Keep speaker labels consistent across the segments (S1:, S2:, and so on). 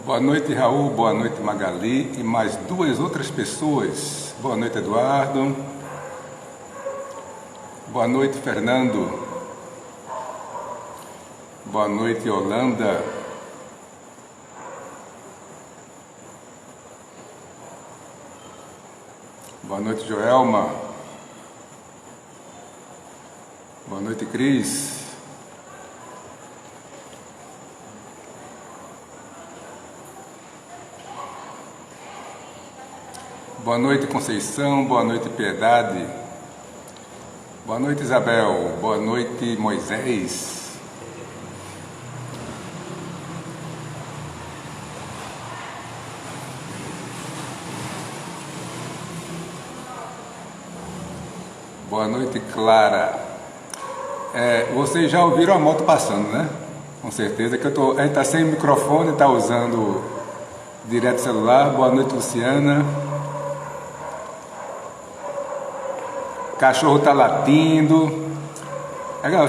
S1: Boa noite, Raul. Boa noite, Magali. E mais duas outras pessoas. Boa noite, Eduardo. Boa noite, Fernando. Boa noite, Holanda. Boa noite, Joelma. Boa noite, Cris. Boa noite, Conceição. Boa noite, Piedade. Boa noite, Isabel. Boa noite, Moisés. Boa noite, Clara. Vocês já ouviram a moto passando, né? Com certeza que a gente está sem microfone, está usando direto celular. Boa noite, Luciana. Cachorro está latindo. Legal,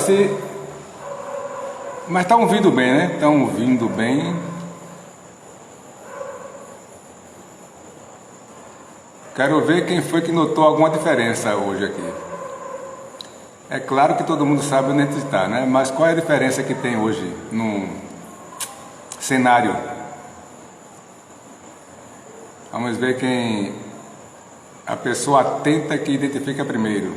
S1: mas estão ouvindo bem, né? Estão ouvindo bem. Quero ver quem foi que notou alguma diferença hoje aqui. É claro que todo mundo sabe onde a gente está, né? Mas qual é a diferença que tem hoje no cenário? Vamos ver quem... A pessoa atenta que identifica primeiro.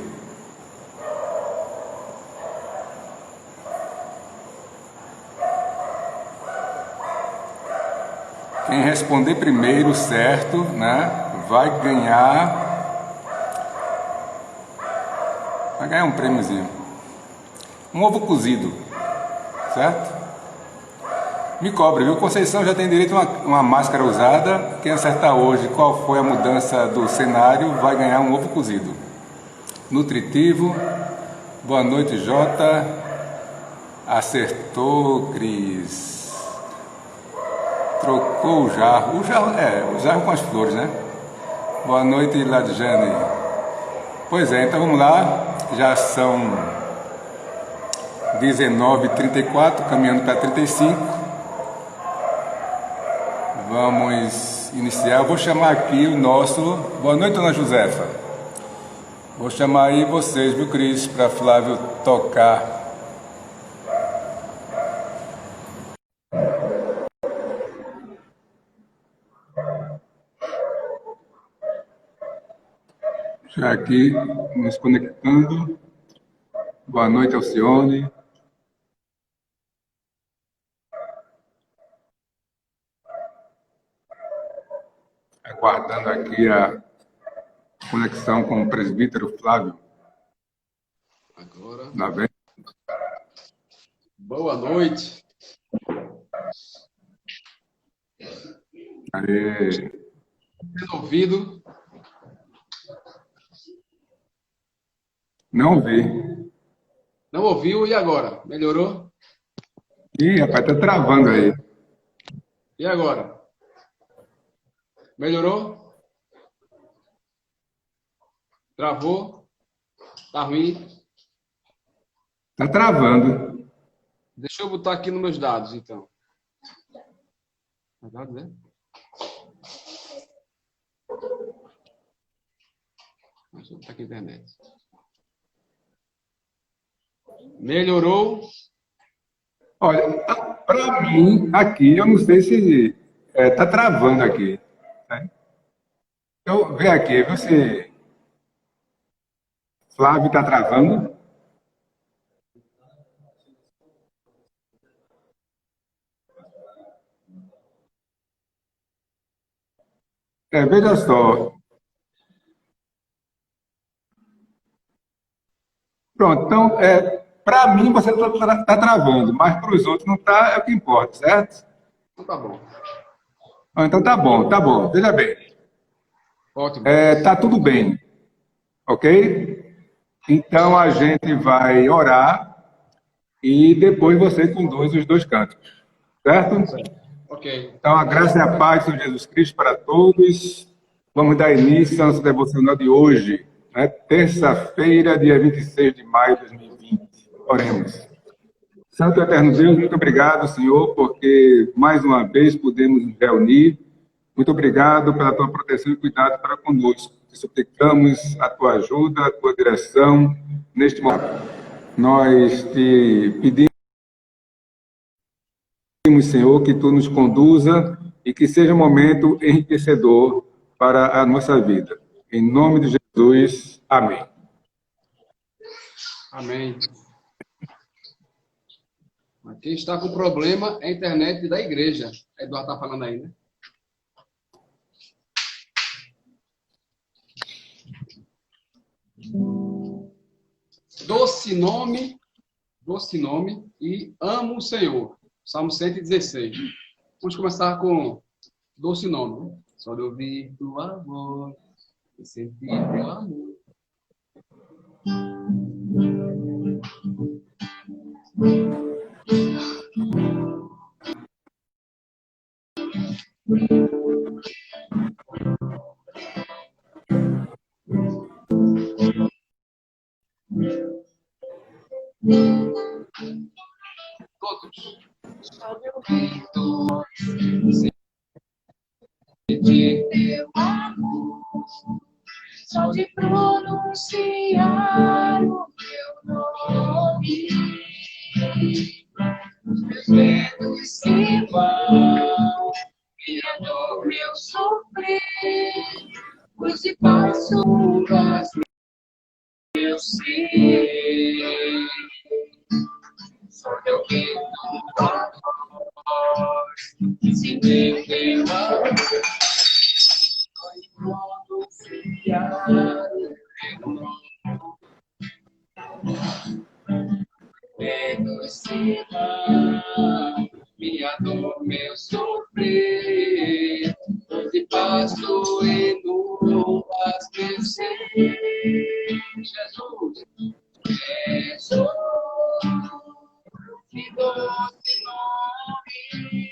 S1: Quem responder primeiro certo, né? Vai ganhar um prêmiozinho. Um ovo cozido, certo? Me cobre, viu? Conceição já tem direito a uma máscara usada. Quem acertar hoje qual foi a mudança do cenário vai ganhar um ovo cozido. Nutritivo. Boa noite, Jota. Acertou, Cris. Trocou o jarro. O jarro com as flores, né? Boa noite, Ladjane. Pois é, então vamos lá. Já são 19h34, caminhando para 35. Vamos iniciar. Eu vou chamar aqui o nosso... Boa noite, dona Josefa. Vou chamar aí vocês, viu, Cris, para Flávio tocar. Já aqui, nos conectando. Boa noite, Alcione. Aguardando aqui a conexão com o presbítero Flávio.
S2: Agora.
S1: Tá vendo?
S2: Boa noite.
S1: Aê.
S2: Sendo ouvido?
S1: Não ouvi.
S2: Não ouviu? E agora? Melhorou?
S1: Ih, rapaz, tá travando aí.
S2: E agora? Melhorou? Travou? Tá ruim?
S1: Tá travando.
S2: Deixa eu botar aqui nos meus dados, então. Dados, né? Deixa eu botar aqui a internet. Melhorou?
S1: Olha, para mim, aqui, eu não sei se tá travando aqui. Né? Então, vê aqui, você... Flávio tá travando? Veja só. Pronto, então, para mim você tá travando, mas para os outros não tá, é o que importa, certo?
S2: Então tá bom.
S1: Então tá bom, tá bom. Veja bem.
S2: Ótimo.
S1: Tá tudo bem, ok? Então a gente vai orar e depois você conduz os dois cantos, certo?
S2: Ok.
S1: Então a graça e a paz do Senhor Jesus Cristo para todos. Vamos dar início à nossa devocional de hoje, né? Terça-feira, dia 26 de maio de 2020. Oremos. Santo e Eterno Deus, muito obrigado, Senhor, porque mais uma vez pudemos nos reunir. Muito obrigado pela tua proteção e cuidado para conosco. Te suplicamos a tua ajuda, a tua direção neste momento. Nós te pedimos, Senhor, que tu nos conduza e que seja um momento enriquecedor para a nossa vida. Em nome de Jesus, amém.
S2: Amém. Quem está com problema é a internet da igreja. Eduardo está falando aí, né? Doce nome e amo o Senhor. Salmo 116. Vamos começar com doce nome. Né? Só de ouvir tua voz e sentir teu amor. Todos. Só de ouvir tua voz e sentir teu amor. Só de pronunciar o teu nome. Os meus dedos se vão, minha dor, meu sofrer, pois de passo das eu sei. Só de ouvir tua voz, sentir teu amor, só de pronunciar o teu nome. Dedos se vão, minha dor, meu sofrer, de passo e nuvens vencer. Jesus, Jesus, que doce nome,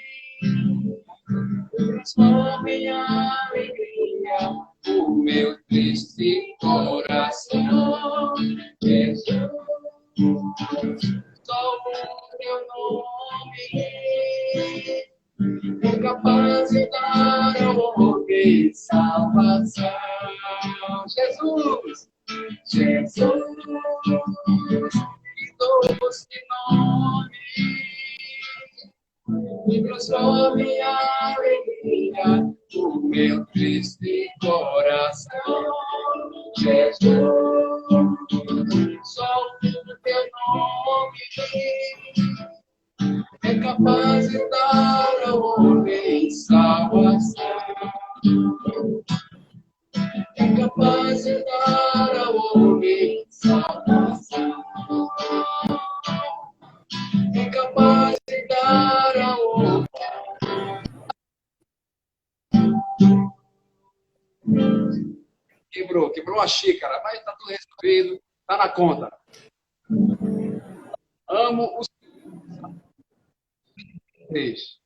S2: transforma em alegria o meu triste coração. Jesus, só o teu nome é capaz de dar ao homem salvação. Jesus, Jesus, que doce nome, me transforma em alegria o meu triste coração. Jesus, só o teu nome é capaz de dar ao homem salvação. É capaz de dar ao homem salvação. É capaz de dar ao homem. Quebrou a xícara, mas está tudo resolvido, está na conta. Amo os 3.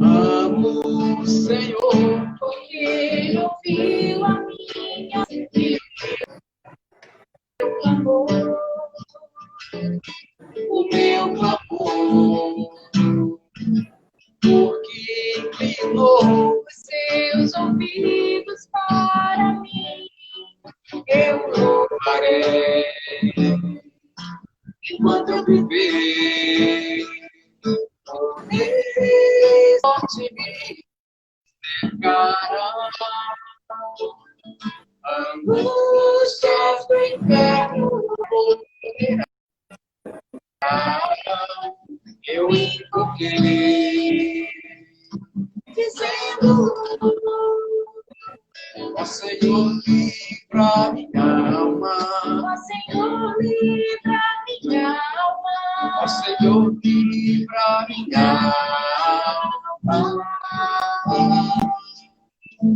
S2: Amo o Senhor, porque Ele ouviu a minha vida, o meu clamor, porque inclinou os seus ouvidos para mim. Eu louvarei enquanto eu viver. Forte me cercará, angústias do inferno poderá. Eu invoquei, dizendo: ó Senhor, livra minha alma. Ó Senhor, livra minha alma. Ó Senhor, livra minha alma.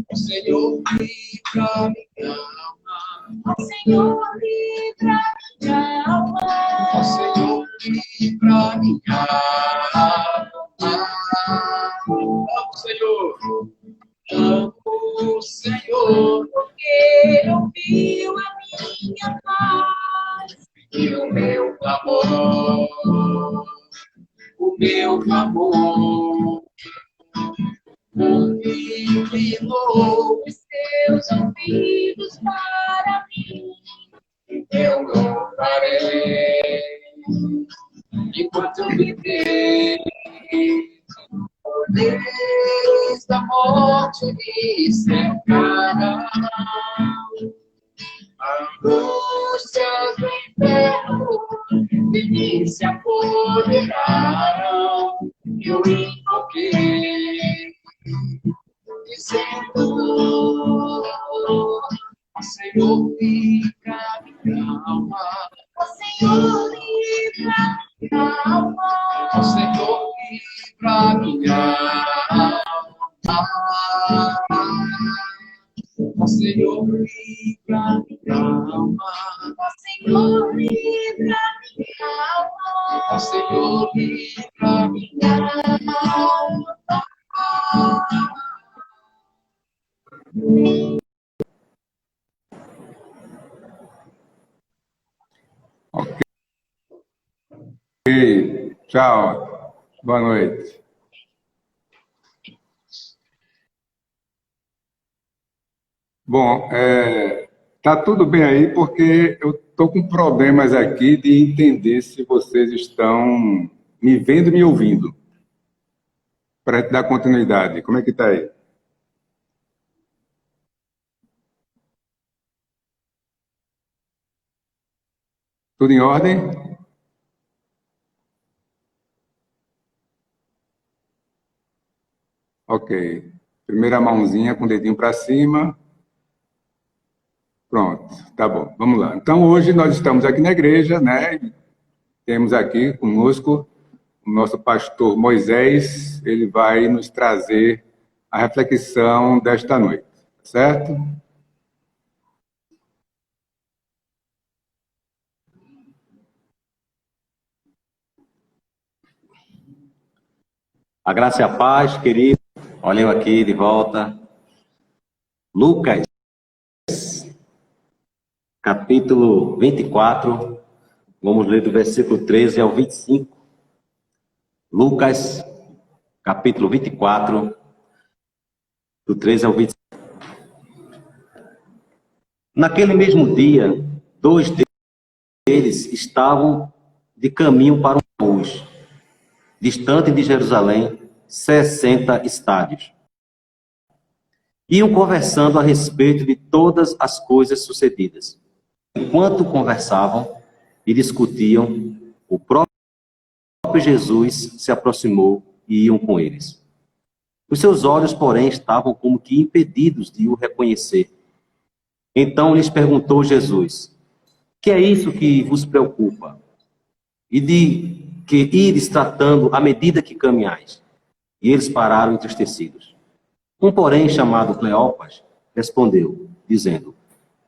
S2: Ó Senhor, livra minha alma. Ó Senhor, livra minha alma. Ó Senhor, livra pra minha alma. Amo o Senhor. Amo o Senhor, porque ouviu a minha paz e o meu clamor. O meu clamor. Ouviu e louvo os teus ouvidos para mim. Eu louvarei enquanto eu viver. Poderes da morte me cercarão, angústias do inferno de mim se apoderarão. Eu invoquei, dizendo: ó Senhor, livra minha alma. Ó Senhor, livra minha alma. Ó Senhor, livra minha alma. Ó Senhor, livra minha alma. Ó Senhor, livra minha alma. Ó Senhor, livra minha alma.
S1: Ok. Tchau. Boa noite. Bom, tá tudo bem aí, porque eu tô com problemas aqui de entender se vocês estão me vendo e me ouvindo. Para dar continuidade. Como é que tá aí? Tudo em ordem? Ok. Primeira mãozinha com o dedinho para cima. Pronto, tá bom. Vamos lá. Então, hoje nós estamos aqui na igreja, né? Temos aqui conosco o nosso pastor Moisés. Ele vai nos trazer a reflexão desta noite, certo?
S3: A graça e a paz, querido. Olha eu aqui de volta. Lucas, capítulo 24. Vamos ler do versículo 13 ao 25. Lucas, capítulo 24, do 13 ao 25. Naquele mesmo dia, 2 deles estavam de caminho para um Emaús, distante de Jerusalém, 60 estádios. Iam conversando a respeito de todas as coisas sucedidas. Enquanto conversavam e discutiam, o próprio Jesus se aproximou e iam com eles. Os seus olhos, porém, estavam como que impedidos de o reconhecer. Então lhes perguntou Jesus: que é isso que vos preocupa? E de que ires tratando à medida que caminhais? E eles pararam entristecidos. Um, porém, chamado Cleopas, respondeu, dizendo: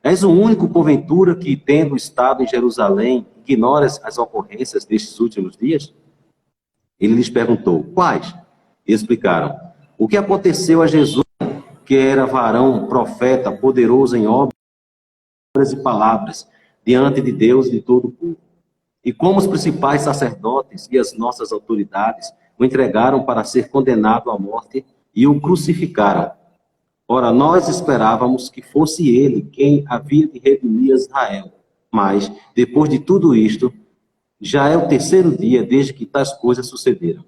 S3: és o único, porventura, que, tendo estado em Jerusalém, ignoras as ocorrências destes últimos dias? Ele lhes perguntou: quais? E explicaram: o que aconteceu a Jesus, que era varão, profeta, poderoso em obras e palavras, diante de Deus e de todo o povo. E como os principais sacerdotes e as nossas autoridades o entregaram para ser condenado à morte e o crucificaram. Ora, nós esperávamos que fosse ele quem havia de redimir Israel. Mas, depois de tudo isto, já é o terceiro dia desde que tais coisas sucederam.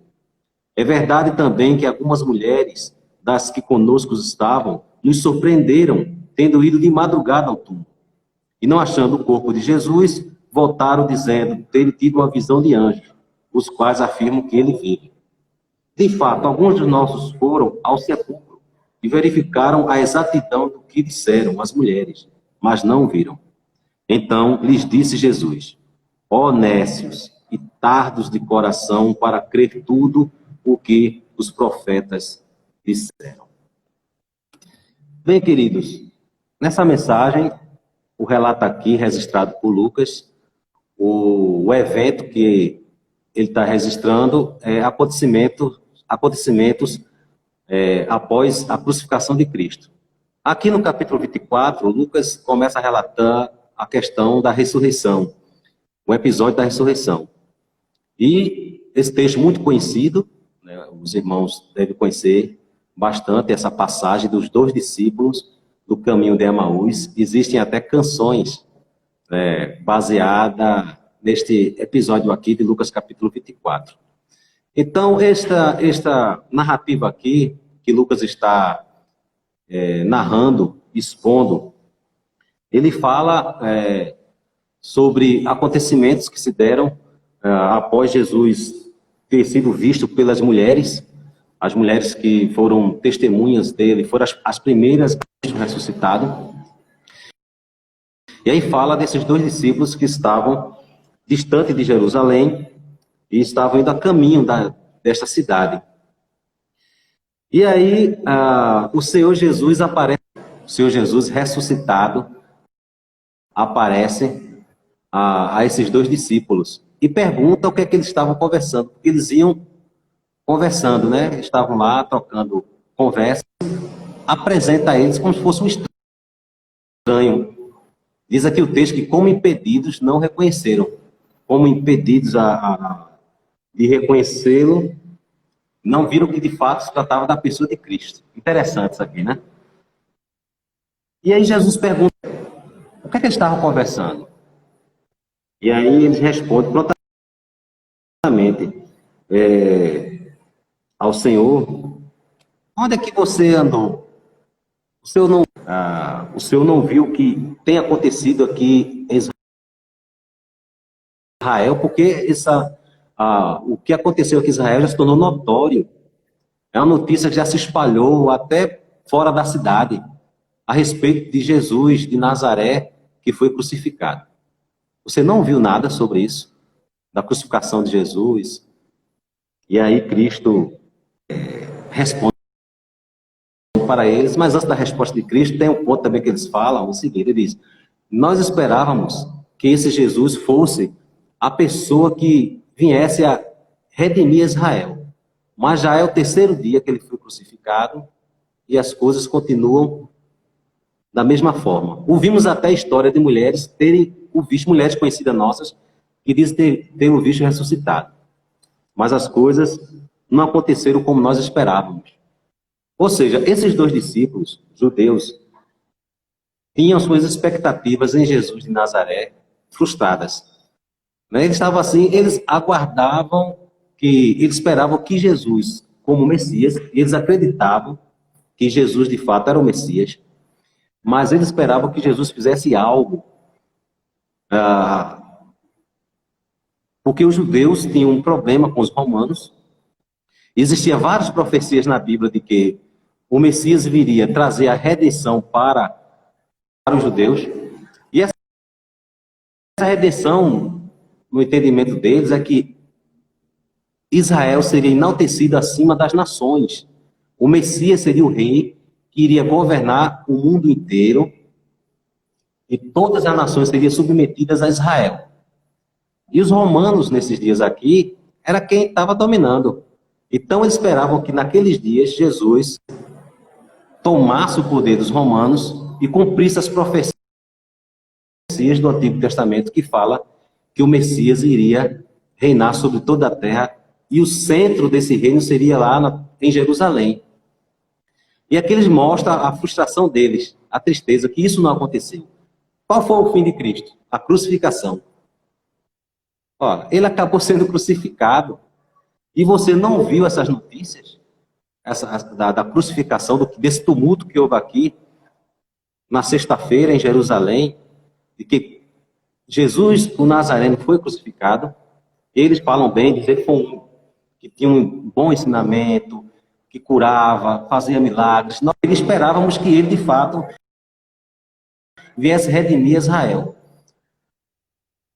S3: É verdade também que algumas mulheres, das que conosco estavam, nos surpreenderam, tendo ido de madrugada ao túmulo. E não achando o corpo de Jesus, voltaram dizendo terem tido uma visão de anjos, os quais afirmam que ele vive. De fato, alguns dos nossos foram ao sepulcro e verificaram a exatidão do que disseram as mulheres, mas não o viram. Então lhes disse Jesus: ó nécios e tardos de coração para crer tudo o que os profetas disseram. Bem, queridos, nessa mensagem, o relato aqui registrado por Lucas, o evento que ele está registrando acontecimentos após a crucificação de Cristo. Aqui no capítulo 24, Lucas começa a relatar a questão da ressurreição, o episódio da ressurreição. E esse texto muito conhecido, né, os irmãos devem conhecer bastante essa passagem dos 2 discípulos do caminho de Emaús. Existem até canções baseadas neste episódio aqui de Lucas capítulo 24. Então, esta narrativa aqui, que Lucas está narrando, expondo, ele fala sobre acontecimentos que se deram após Jesus ter sido visto pelas mulheres, as mulheres que foram testemunhas dele, foram as primeiras ressuscitadas. E aí fala desses 2 discípulos que estavam distante de Jerusalém e estavam indo a caminho desta cidade. E aí o Senhor Jesus aparece, o Senhor Jesus ressuscitado aparece a esses 2 discípulos e pergunta o que é que eles estavam conversando, porque eles iam conversando, né? Estavam lá trocando conversa, apresenta a eles como se fosse um estranho. Diz aqui o texto que, como impedidos, não reconheceram. Como impedidos de reconhecê-lo, não viram que de fato se tratava da pessoa de Cristo. Interessante isso aqui, né? E aí Jesus pergunta, o que é que eles estavam conversando? E aí eles respondem prontamente ao Senhor, onde é que você andou? O Senhor não viu o que tem acontecido aqui em Israel, porque o que aconteceu aqui em Israel já se tornou notório. É uma notícia que já se espalhou até fora da cidade, a respeito de Jesus de Nazaré, que foi crucificado. Você não viu nada sobre isso? Da crucificação de Jesus? E aí Cristo responde para eles, mas antes da resposta de Cristo, tem um ponto também que eles falam, o seguinte, ele diz, nós esperávamos que esse Jesus fosse a pessoa que viesse a redimir Israel, mas já é o 3º dia que ele foi crucificado e as coisas continuam da mesma forma. Ouvimos até a história de mulheres terem o visto, mulheres conhecidas nossas, que dizem ter o visto ressuscitado, mas as coisas não aconteceram como nós esperávamos. Ou seja, esses 2 discípulos judeus tinham suas expectativas em Jesus de Nazaré frustradas. Eles estavam assim, eles aguardavam, eles esperavam que Jesus, como Messias, eles acreditavam que Jesus de fato era o Messias, mas eles esperavam que Jesus fizesse algo, porque os judeus tinham um problema com os romanos. Existiam várias profecias na Bíblia de que o Messias viria trazer a redenção para os judeus. E essa redenção, no entendimento deles, é que Israel seria enaltecido acima das nações. O Messias seria o rei que iria governar o mundo inteiro e todas as nações seriam submetidas a Israel. E os romanos, nesses dias aqui, era quem estava dominando. Então, eles esperavam que naqueles dias Jesus tomasse o poder dos romanos e cumprisse as profecias do Antigo Testamento que fala que o Messias iria reinar sobre toda a terra e o centro desse reino seria lá em Jerusalém. E aqui eles mostram a frustração deles, a tristeza, que isso não aconteceu. Qual foi o fim de Cristo? A crucificação. Olha, ele acabou sendo crucificado. E você não viu essas notícias? Da crucificação, desse tumulto que houve aqui, na sexta-feira em Jerusalém, de que Jesus, o Nazareno, foi crucificado. Eles falam bem, dizem que tinha um bom ensinamento, que curava, fazia milagres. Nós esperávamos que ele, de fato, viesse redimir Israel.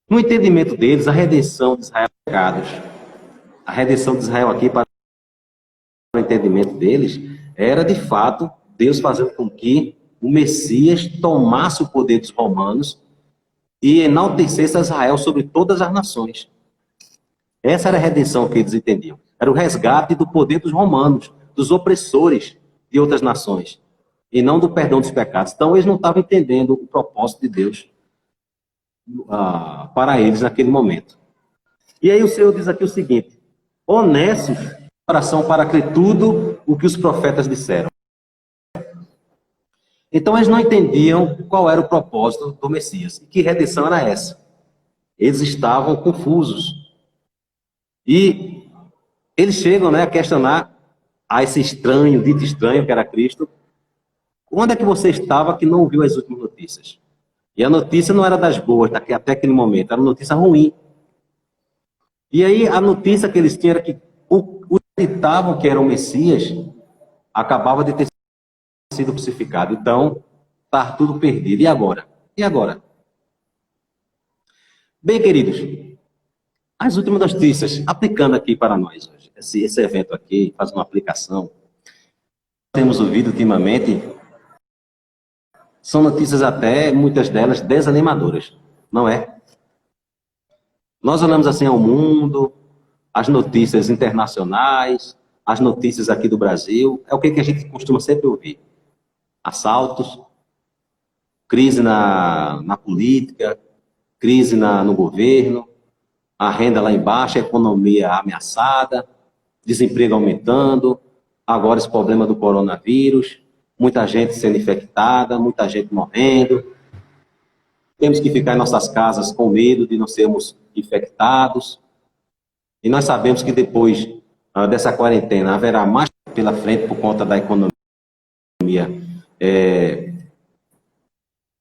S3: No entendimento deles, a redenção de Israel é pecados. A redenção de Israel aqui, para o entendimento deles, era de fato Deus fazendo com que o Messias tomasse o poder dos romanos e enaltecesse Israel sobre todas as nações. Essa era a redenção que eles entendiam. Era o resgate do poder dos romanos, dos opressores de outras nações, e não do perdão dos pecados. Então, eles não estavam entendendo o propósito de Deus para eles naquele momento. E aí o Senhor diz aqui o seguinte: honestos coração para crer tudo o que os profetas disseram. Então eles não entendiam qual era o propósito do Messias. E que redenção era essa? Eles estavam confusos. E eles chegam, né, a questionar a esse estranho, dito estranho, que era Cristo: onde é que você estava que não ouviu as últimas notícias? E a notícia não era das boas, até aquele momento, era uma notícia ruim. E aí a notícia que eles tinham era que o que acreditavam que era o Messias acabava de ter sido crucificado. Então, está tudo perdido. E agora? E agora? Bem, queridos, as últimas notícias, aplicando aqui para nós hoje, esse evento aqui, faz uma aplicação, temos ouvido ultimamente, são notícias até, muitas delas, desanimadoras, não é? Nós olhamos assim ao mundo, as notícias internacionais, as notícias aqui do Brasil, é o que a gente costuma sempre ouvir: assaltos, crise na política, crise no governo, a renda lá embaixo, a economia ameaçada, desemprego aumentando, agora esse problema do coronavírus, muita gente sendo infectada, muita gente morrendo. Temos que ficar em nossas casas com medo de não sermos infectados. E nós sabemos que depois dessa quarentena haverá mais pela frente por conta da economia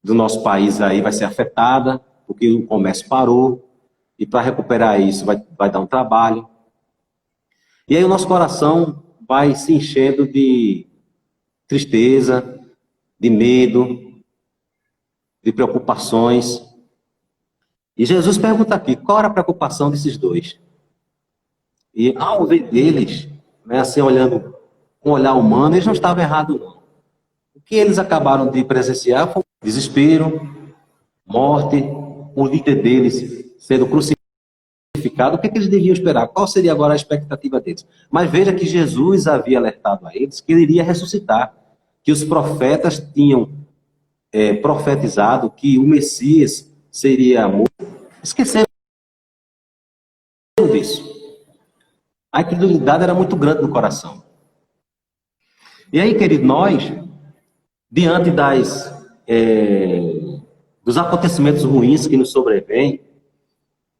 S3: do nosso país aí vai ser afetada, porque o comércio parou, e para recuperar isso vai dar um trabalho. E aí o nosso coração vai se enchendo de tristeza, de medo, de preocupações. E Jesus pergunta aqui, qual era a preocupação desses dois? E ao ver deles, né, assim, olhando com um olhar humano, eles não estavam errados, não. O que eles acabaram de presenciar foi desespero, morte, o líder deles sendo crucificado. O que eles deviam esperar? Qual seria agora a expectativa deles? Mas veja que Jesus havia alertado a eles que ele iria ressuscitar, que os profetas tinham profetizado que o Messias seria morto. Esqueceram disso. A incredulidade era muito grande no coração. E aí, querido, nós, diante dos acontecimentos ruins que nos sobrevêm,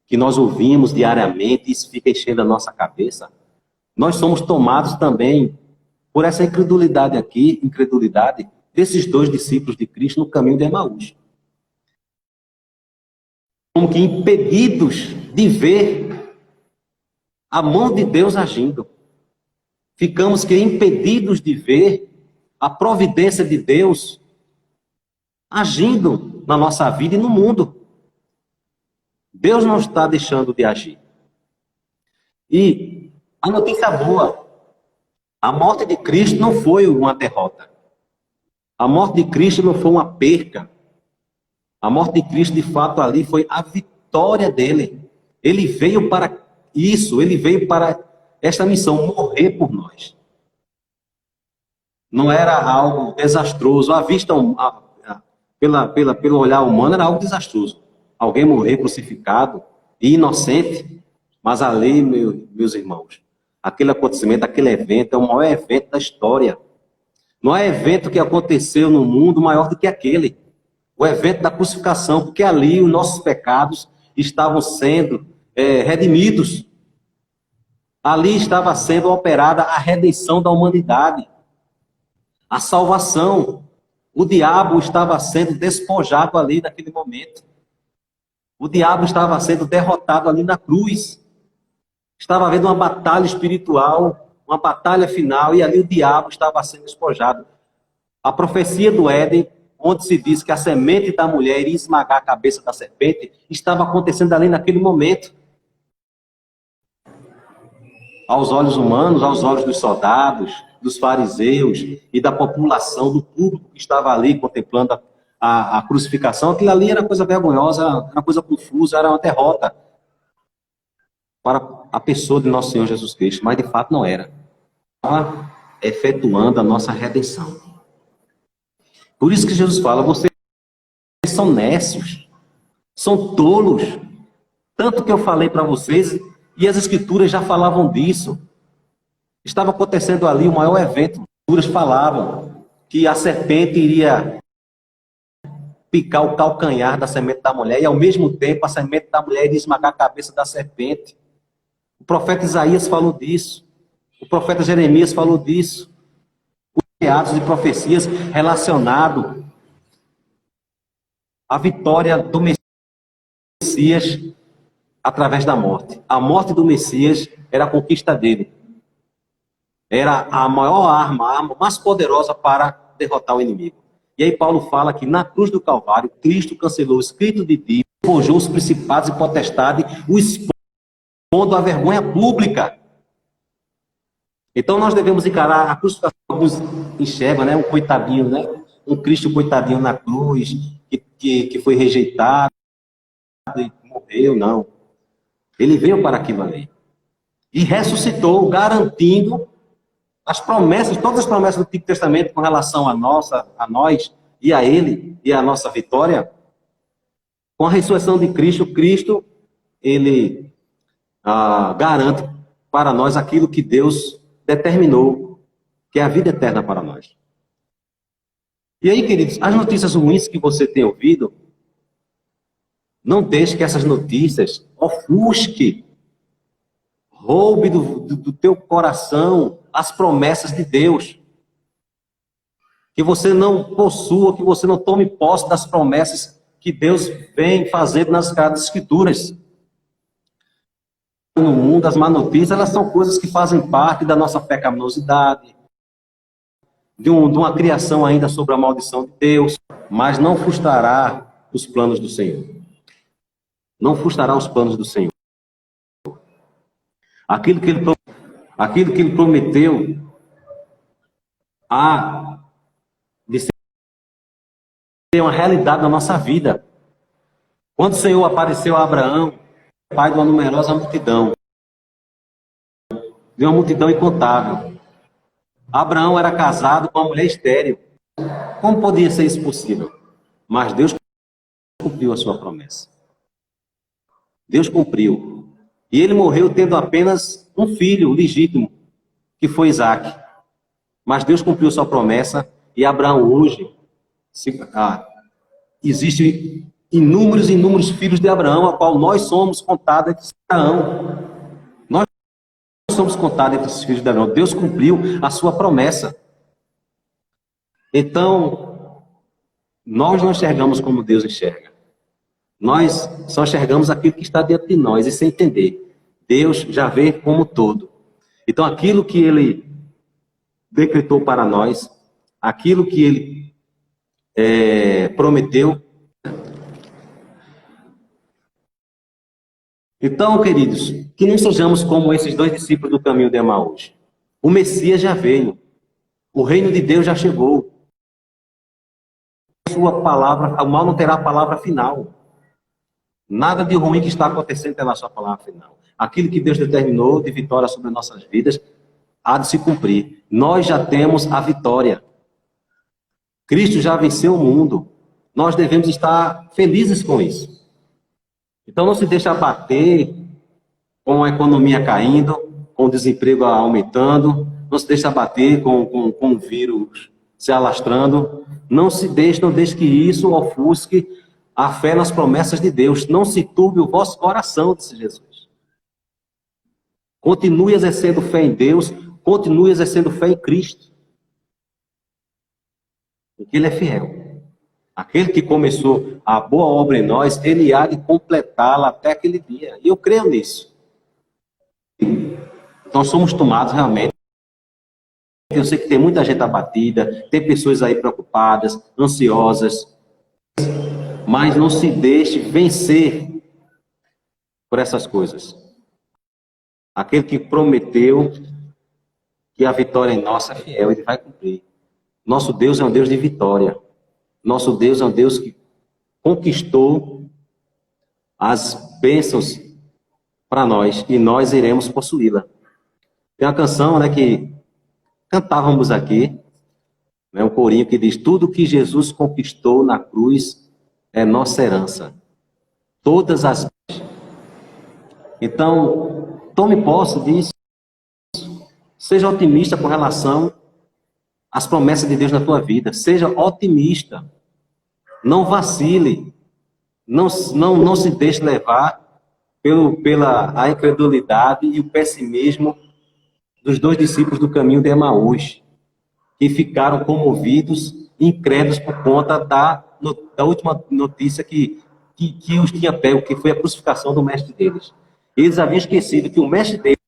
S3: que nós ouvimos diariamente, e isso fica enchendo a nossa cabeça, nós somos tomados também por essa incredulidade desses dois discípulos de Cristo no caminho de Emaús. Como que impedidos de ver a mão de Deus agindo. Ficamos que impedidos de ver a providência de Deus agindo na nossa vida e no mundo. Deus não está deixando de agir. E a notícia boa: a morte de Cristo não foi uma derrota. A morte de Cristo não foi uma perca. A morte de Cristo, de fato, ali foi a vitória dele. Ele veio para isso, ele veio para esta missão, morrer por nós. Não era algo desastroso. À vista, pelo olhar humano, era algo desastroso. Alguém morrer crucificado e inocente. Mas ali, meus irmãos, aquele acontecimento, aquele evento é o maior evento da história. Não há evento que aconteceu no mundo maior do que aquele. O evento da crucificação, porque ali os nossos pecados estavam sendo redimidos. Ali estava sendo operada a redenção da humanidade, a salvação. O diabo estava sendo despojado ali naquele momento. O diabo estava sendo derrotado ali na cruz. Estava havendo uma batalha espiritual, uma batalha final, e ali o diabo estava sendo despojado. A profecia do Éden, onde se diz que a semente da mulher iria esmagar a cabeça da serpente, estava acontecendo ali naquele momento. Aos olhos humanos, aos olhos dos soldados, dos fariseus e da população, do público que estava ali contemplando a crucificação, aquilo ali era coisa vergonhosa, era uma coisa confusa, era uma derrota. para a pessoa de nosso Senhor Jesus Cristo, mas de fato não era. Estava efetuando a nossa redenção. Por isso que Jesus fala, vocês são nécios, são tolos. Tanto que eu falei para vocês, e as Escrituras já falavam disso. Estava acontecendo ali o maior evento. As Escrituras falavam que a serpente iria picar o calcanhar da semente da mulher, e ao mesmo tempo a semente da mulher iria esmagar a cabeça da serpente. O profeta Isaías falou disso. O profeta Jeremias falou disso. Os teatros de profecias relacionados à vitória do Messias através da morte. A morte do Messias era a conquista dele. Era a maior arma, a arma mais poderosa para derrotar o inimigo. E aí Paulo fala que na cruz do Calvário, Cristo cancelou o escrito de Deus, forjou os principados e potestades, o expondo a vergonha pública. Então nós devemos encarar a crucificação, alguns enxergam, né? Um coitadinho, né? Um Cristo coitadinho na cruz, que foi rejeitado e morreu, não. Ele veio para aquilo ali. E ressuscitou, garantindo as promessas, todas as promessas do Antigo Testamento com relação a nós e a Ele e a nossa vitória. Com a ressurreição de Cristo, Cristo, Ele garante para nós aquilo que Deus determinou, que é a vida eterna para nós. E aí, queridos, as notícias ruins que você tem ouvido, não deixe que essas notícias ofusque, roube do teu coração as promessas de Deus. Que você não possua, que você não tome posse das promessas que Deus vem fazendo nas Escrituras. No mundo, as má notícias, elas são coisas que fazem parte da nossa pecaminosidade, de uma criação ainda sobre a maldição de Deus, mas não frustrará os planos do Senhor. Não frustrará os planos do Senhor. Aquilo que Ele prometeu de ser uma realidade na nossa vida. Quando o Senhor apareceu a Abraão, pai de uma numerosa multidão, de uma multidão incontável. Abraão era casado com uma mulher estéril. Como podia ser isso possível? Mas Deus cumpriu a sua promessa. Deus cumpriu. E ele morreu tendo apenas um filho legítimo, que foi Isaque. Mas Deus cumpriu sua promessa e Abraão hoje, existem inúmeros filhos de Abraão, a qual nós somos contados entre Abraão. Nós somos contados entre os filhos de Abraão. Deus cumpriu a sua promessa. Então, nós não enxergamos como Deus enxerga. Nós só enxergamos aquilo que está dentro de nós e sem entender. Deus já vê como todo. Então, aquilo que Ele decretou para nós, aquilo que Ele prometeu. Então, queridos, que não sejamos como esses dois discípulos do caminho de Emaús. O Messias já veio. O reino de Deus já chegou. Sua palavra, o mal não terá a palavra final. Nada de ruim que está acontecendo terá a sua palavra final. Aquilo que Deus determinou de vitória sobre nossas vidas há de se cumprir. Nós já temos a vitória. Cristo já venceu o mundo. Nós devemos estar felizes com isso. Então não se deixe abater com a economia caindo, com o desemprego aumentando, não se deixe abater com o vírus se alastrando. Não deixe que isso ofusque a fé nas promessas de Deus. Não se turbe o vosso coração, disse Jesus. Continue exercendo fé em Deus, continue exercendo fé em Cristo. Porque Ele é fiel. Aquele que começou a boa obra em nós, Ele há de completá-la até aquele dia. E eu creio nisso. Então somos tomados realmente. Eu sei que tem muita gente abatida, tem pessoas aí preocupadas, ansiosas. Mas não se deixe vencer por essas coisas. Aquele que prometeu que a vitória em nossa é fiel, Ele vai cumprir. Nosso Deus é um Deus de vitória. Nosso Deus é um Deus que conquistou as bênçãos para nós e nós iremos possuí-la. Tem uma canção, né, que cantávamos aqui, né, um corinho que diz: tudo que Jesus conquistou na cruz é nossa herança. Todas as... Então, tome posse disso. Seja otimista com relação às promessas de Deus na tua vida. Seja otimista. Não vacile. Não se deixe levar pela a incredulidade e o pessimismo dos 2 discípulos do caminho de Emaús, que ficaram comovidos, incrédulos por conta da última notícia que os tinha pego, que foi a crucificação do mestre deles. Eles haviam esquecido que o mestre deles...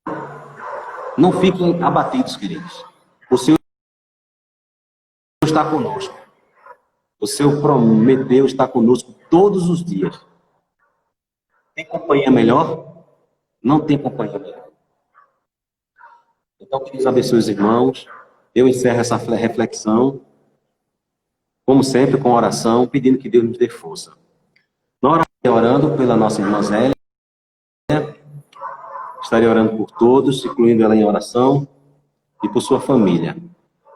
S3: Não fiquem abatidos, queridos. O Senhor está conosco. O Senhor prometeu estar conosco todos os dias. Tem companhia melhor? Não tem companhia melhor. Então, que Deus abençoe os irmãos. Eu encerro essa reflexão, como sempre, com oração, pedindo que Deus nos dê força. Na hora de orando pela nossa irmã Zélia, estarei orando por todos, incluindo ela em oração, e por sua família.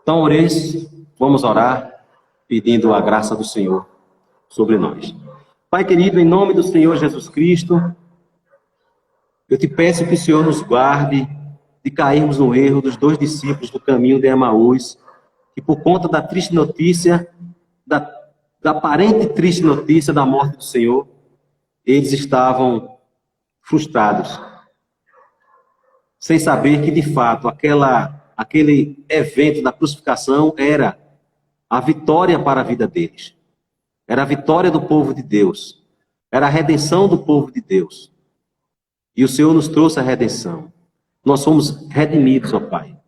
S3: Então, oremos, vamos orar, pedindo a graça do Senhor sobre nós. Pai querido, em nome do Senhor Jesus Cristo, eu te peço que o Senhor nos guarde de cairmos no erro dos 2 discípulos do caminho de Emaús, que por conta da triste notícia, da aparente triste notícia da morte do Senhor, eles estavam frustrados, sem saber que, de fato, aquele evento da crucificação era a vitória para a vida deles. Era a vitória do povo de Deus. Era a redenção do povo de Deus. E o Senhor nos trouxe a redenção. Nós somos redimidos, ó Pai.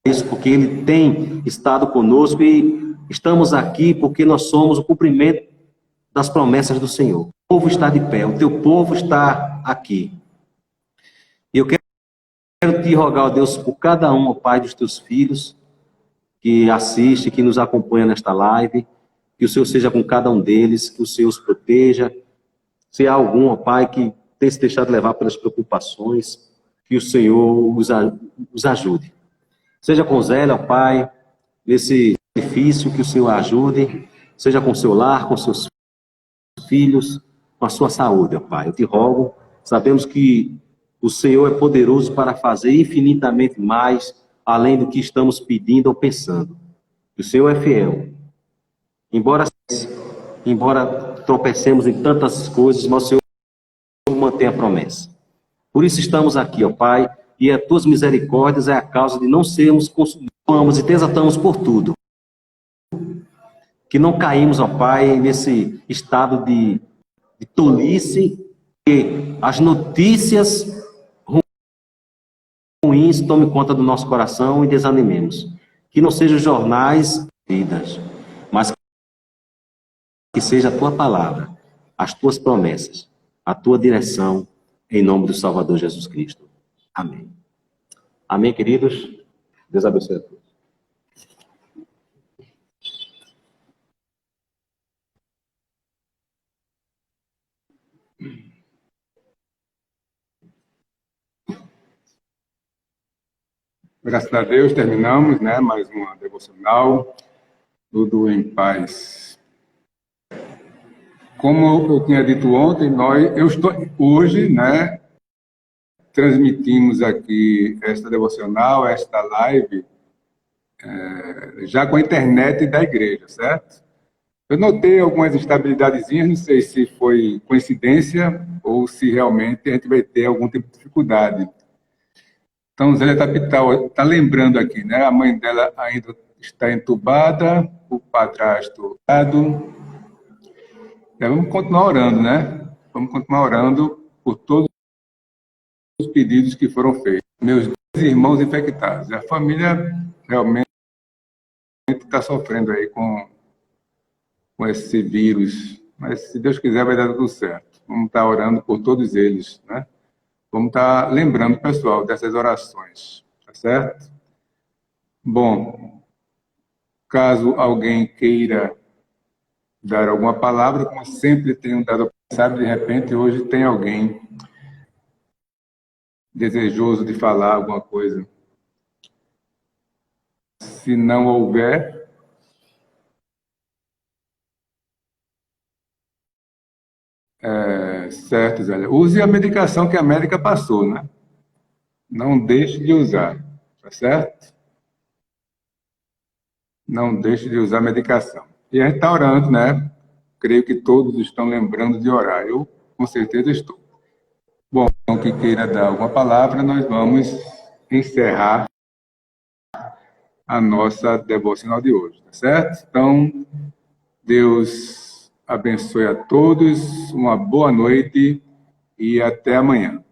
S3: Isso porque Ele tem estado conosco e estamos aqui porque nós somos o cumprimento das promessas do Senhor. O povo está de pé, o teu povo está aqui. E eu quero te rogar, ó Deus, por cada um, ó Pai, dos teus filhos que assiste, que nos acompanha nesta live, que o Senhor seja com cada um deles, que o Senhor os proteja. Se há algum, ó Pai, que tem se deixado levar pelas preocupações, que o Senhor os ajude. Seja com Zélia, ó Pai, nesse difícil, que o Senhor ajude, seja com seu lar, com seus filhos, com a sua saúde, ó Pai. Eu te rogo, sabemos que o Senhor é poderoso para fazer infinitamente mais, além do que estamos pedindo ou pensando. O Senhor é fiel. Embora tropecemos em tantas coisas, mas o Senhor mantém a promessa. Por isso estamos aqui, ó Pai, e as tuas misericórdias é a causa de não sermos consumidos e te exaltamos por tudo. Que não caímos, ó Pai, nesse estado de tolice, que as notícias ruins tomem conta do nosso coração e desanimemos. Que não sejam jornais, vidas, mas que seja a tua palavra, as tuas promessas, a tua direção, em nome do Salvador Jesus Cristo. Amém. Amém, queridos? Deus abençoe a todos.
S1: Graças a Deus, terminamos, né? Mais uma devocional, tudo em paz. Como eu tinha dito ontem, eu estou hoje, né? Transmitimos aqui esta devocional, esta live, já com a internet da igreja, certo? Eu notei algumas instabilidadezinhas, não sei se foi coincidência ou se realmente a gente vai ter algum tipo de dificuldade. Então, Zélia está lembrando aqui, né? A mãe dela ainda está entubada, o padrasto dado. Vamos continuar orando, né? Vamos continuar orando por todos os pedidos que foram feitos. Meus 2 irmãos infectados. A família realmente está sofrendo aí com esse vírus. Mas, se Deus quiser, vai dar tudo certo. Vamos estar orando por todos eles, né? Vamos estar lembrando, pessoal, dessas orações, tá certo? Bom, caso alguém queira dar alguma palavra, como sempre tenho dado, sabe, de repente, hoje tem alguém desejoso de falar alguma coisa? Se não houver, certo, Zé. Use a medicação que a médica passou, né? Não deixe de usar, tá certo? Não deixe de usar a medicação. E a gente está orando, né? Creio que todos estão lembrando de orar. Eu, com certeza, estou. Bom, então, que queira dar alguma palavra, nós vamos encerrar a nossa devocional de hoje, tá certo? Então, Deus abençoe a todos, uma boa noite e até amanhã.